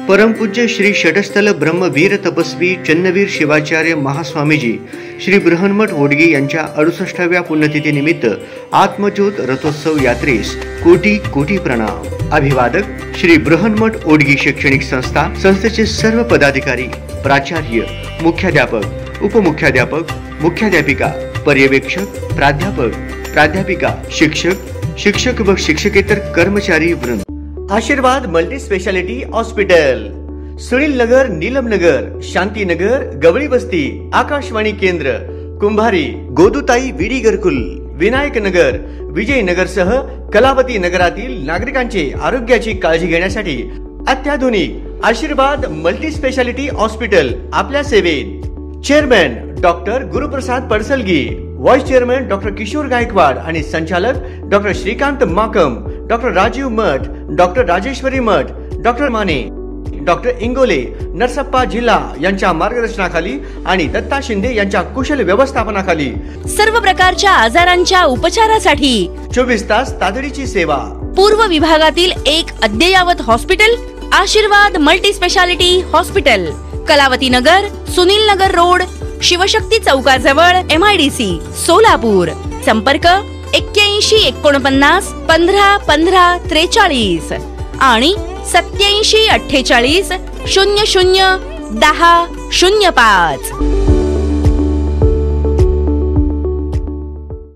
परमपूज्य श्री षटस्थल ब्रह्मवीर तपस्वी चन्नवीर शिवाचार्य महास्वामीजी श्री बृहन्मठ ओडगी यांच्या 68व्या पुण्यतिथी निमित्त आत्मज्योत रथोत्सव यात्रेस कोटी कोटी प्रणाम। अभिवादक श्री बृहन्मठ ओडगी शैक्षणिक संस्था, संस्थेचे सर्व पदाधिकारी, प्राचार्य, मुख्याध्यापक, उपमुख्याध्यापक, मुख्याध्यापिका, पर्यवेक्षक, प्राध्यापक, प्राध्यापिका, शिक्षक व शिक्षकेतर कर्मचारी वृंद। आशीर्वाद मल्टी स्पेशालिटी हॉस्पिटल, सुनील नगर, नीलम नगर, शांती नगर, गवळी बस्ती, आकाशवाणी केंद्र, कुंभारी, गोदुताई विडी घरकुल, विनायक नगर, विजय नगर सह कलावती नगरातील नागरिकांचे आरोग्याची काळजी घेण्यासाठी अत्याधुनिक आशीर्वाद मल्टी स्पेशालिटी हॉस्पिटल आपल्या सेवेत। Chairman doctor Guruprasad Padasalgi, vice chairman doctor Kishore Gaikwad आणि संचालक doctor Shrikant Makam, doctor Rajeev Math, doctor Rajeshwari Math, doctor Mane, doctor Ingole, Narasappa जिल्हा यांच्या मार्गदर्शनाखाली आणि दत्ता शिंदे यांच्या कुशल व्यवस्थापनाखाली सर्व प्रकारच्या आजारांच्या उपचारासाठी 24 तास तातडीची सेवा। पूर्व विभागातील एक अद्ययावत हॉस्पिटल आशीर्वाद मल्टी स्पेशालिटी हॉस्पिटल, कलावती नगर, सुनील नगर रोड, शिवशक्ती चौकाजवळ, MIDC, सोलापूर। संपर्क 81 49 15 15 43 आणि 87 48 00 10 05।